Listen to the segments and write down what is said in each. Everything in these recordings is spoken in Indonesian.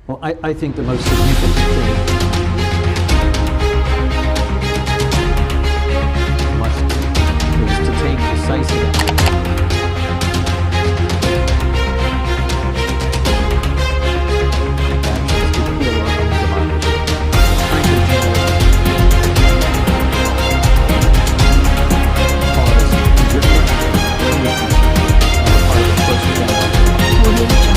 Well, I think the most significant thing must is to take decisive actions to heal our own democracy. Pause to your question on the part of the first generation. And emboldened.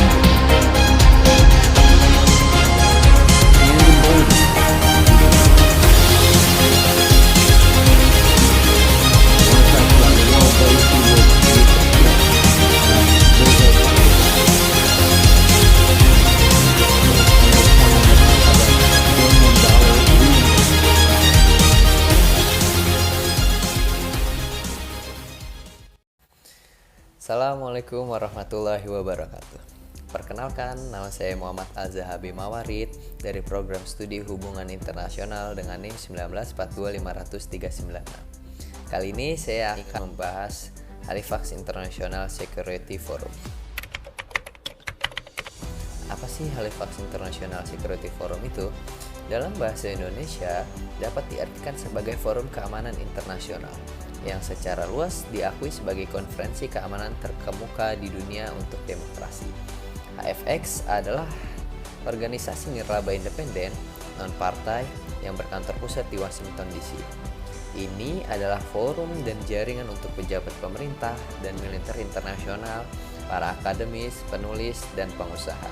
Assalamualaikum warahmatullahi wabarakatuh. Perkenalkan, nama saya Muhammad Al-Zahabi Mawarid dari program studi hubungan internasional dengan NIM 1942539. Kali ini saya akan membahas Halifax International Security Forum. Apa sih Halifax International Security Forum itu? Dalam bahasa Indonesia dapat diartikan sebagai forum keamanan internasional yang secara luas diakui sebagai konferensi keamanan terkemuka di dunia untuk demokrasi. HFX adalah organisasi nirlaba independen non-partai yang berkantor pusat di Washington DC. Ini adalah forum dan jaringan untuk pejabat pemerintah dan militer internasional, para akademis, penulis, dan pengusaha.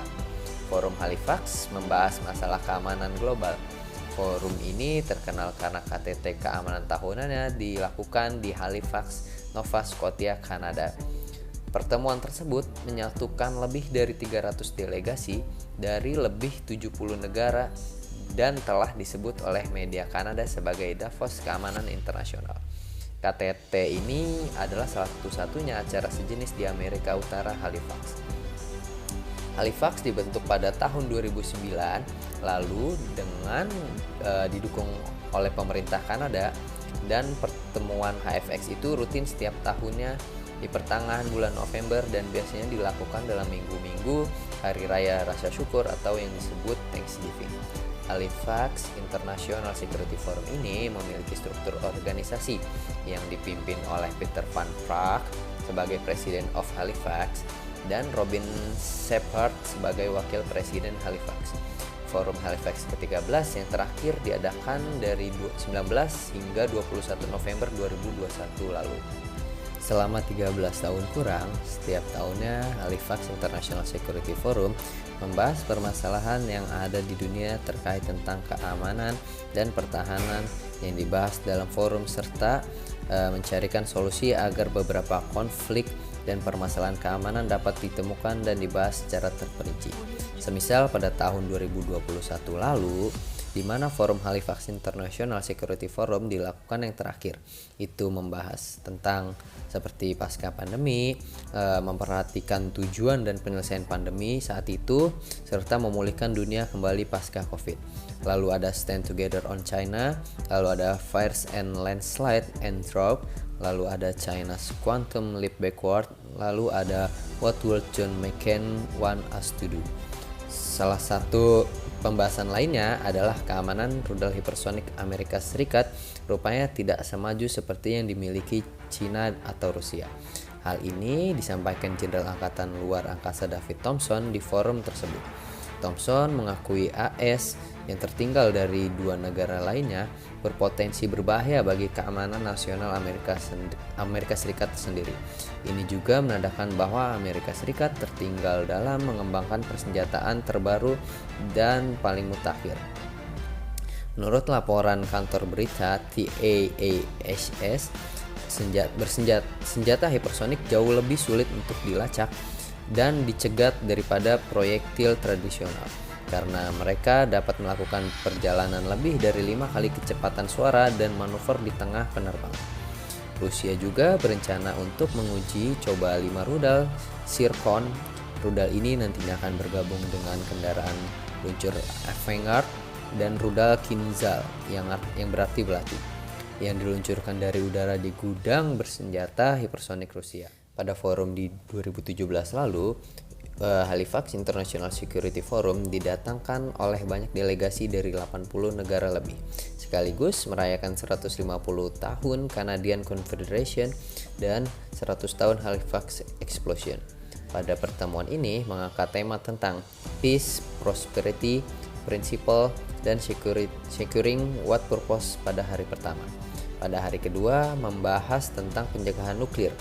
Forum Halifax membahas masalah keamanan global. Forum ini terkenal karena KTT keamanan tahunannya dilakukan di Halifax, Nova Scotia, Kanada. Pertemuan tersebut menyatukan lebih dari 300 delegasi dari lebih 70 negara dan telah disebut oleh media Kanada sebagai Davos Keamanan Internasional. KTT ini adalah salah satu-satunya acara sejenis di Amerika Utara, Halifax. Halifax dibentuk pada tahun 2009 lalu dengan didukung oleh pemerintah Kanada, dan pertemuan HFX itu rutin setiap tahunnya di pertengahan bulan November dan biasanya dilakukan dalam minggu-minggu hari raya rasa syukur atau yang disebut Thanksgiving. Halifax International Security Forum ini memiliki struktur organisasi yang dipimpin oleh Peter Van Praag sebagai Presiden of Halifax dan Robin Shepard sebagai Wakil Presiden Halifax. Forum Halifax ke-13 yang terakhir diadakan dari 19 hingga 21 November 2021 lalu. Selama 13 tahun kurang, setiap tahunnya Halifax International Security Forum membahas permasalahan yang ada di dunia terkait tentang keamanan dan pertahanan yang dibahas dalam forum serta mencarikan solusi agar beberapa konflik dan permasalahan keamanan dapat ditemukan dan dibahas secara terperinci. Semisal pada tahun 2021 lalu, di mana forum Halifax International Security Forum dilakukan yang terakhir. Itu membahas tentang seperti pasca pandemi, memperhatikan tujuan dan penyelesaian pandemi saat itu, serta memulihkan dunia kembali pasca COVID. Lalu ada Stand Together on China, lalu ada Fires and Landslide and Drought, lalu ada China's Quantum Leap Backward, lalu ada What Will John McCain Want Us to Do. Salah satu pembahasan lainnya adalah keamanan rudal hipersonik Amerika Serikat rupanya tidak semaju seperti yang dimiliki Cina atau Rusia. Hal ini disampaikan Jenderal Angkatan Luar Angkasa David Thompson di forum tersebut. Thompson mengakui AS yang tertinggal dari dua negara lainnya berpotensi berbahaya bagi keamanan nasional Amerika Serikat sendiri. Ini juga menandakan bahwa Amerika Serikat tertinggal dalam mengembangkan persenjataan terbaru dan paling mutakhir. Menurut laporan kantor berita TAAHS, senjata hipersonik jauh lebih sulit untuk dilacak dan dicegat daripada proyektil tradisional karena mereka dapat melakukan perjalanan lebih dari 5 kali kecepatan suara dan manuver di tengah penerbangan. Rusia juga berencana untuk menguji coba 5 rudal Zircon. Rudal ini nantinya akan bergabung dengan kendaraan luncur Avangard dan rudal Kinzhal yang berarti belati, yang diluncurkan dari udara di gudang bersenjata hipersonik Rusia. Pada forum di 2017 lalu, Halifax International Security Forum didatangkan oleh banyak delegasi dari 80 negara lebih, sekaligus merayakan 150 tahun Canadian Confederation dan 100 tahun Halifax Explosion. Pada pertemuan ini mengangkat tema tentang peace, prosperity, principle, dan securing what purpose pada hari pertama. Pada hari kedua membahas tentang penjagaan nuklir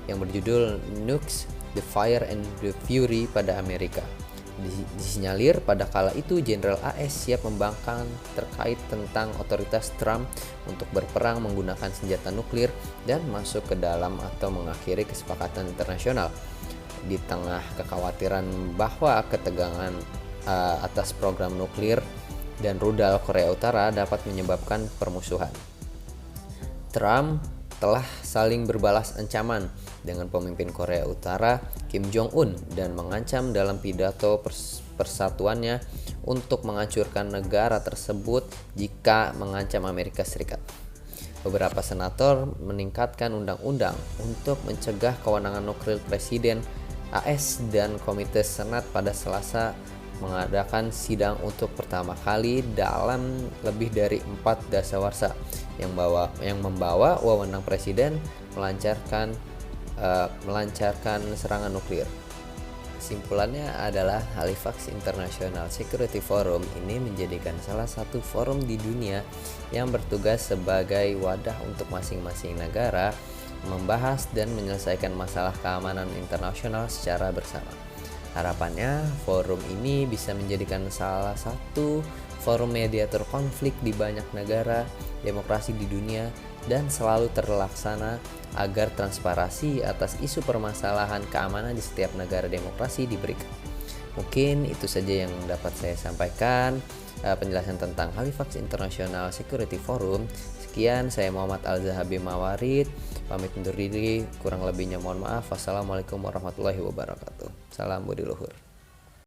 yang berjudul Nukes, The Fire and the Fury pada Amerika. Disinyalir pada kala itu Jenderal AS siap membangkang terkait tentang otoritas Trump untuk berperang menggunakan senjata nuklir dan masuk ke dalam atau mengakhiri kesepakatan internasional. Di tengah kekhawatiran bahwa ketegangan atas program nuklir dan rudal Korea Utara dapat menyebabkan permusuhan, Trump telah saling berbalas ancaman dengan pemimpin Korea Utara Kim Jong-un dan mengancam dalam pidato persatuannya untuk menghancurkan negara tersebut jika mengancam Amerika Serikat. Beberapa senator meningkatkan undang-undang untuk mencegah kewenangan nuklir Presiden AS dan Komite Senat pada Selasa mengadakan sidang untuk pertama kali dalam lebih dari 4 dasawarsa yang membawa wewenang presiden melancarkan serangan nuklir. Kesimpulannya adalah Halifax International Security Forum ini menjadikan salah satu forum di dunia yang bertugas sebagai wadah untuk masing-masing negara membahas dan menyelesaikan masalah keamanan internasional secara bersama. Harapannya forum ini bisa menjadikan salah satu forum mediator konflik di banyak negara demokrasi di dunia dan selalu terlaksana agar transparansi atas isu permasalahan keamanan di setiap negara demokrasi diberikan. Mungkin itu saja yang dapat saya sampaikan penjelasan tentang Halifax International Security Forum. Sekian, saya Muhammad Al-Zahabi Mawarid, pamit undur diri, kurang lebihnya mohon maaf. Wassalamualaikum warahmatullahi wabarakatuh. Salam budi luhur.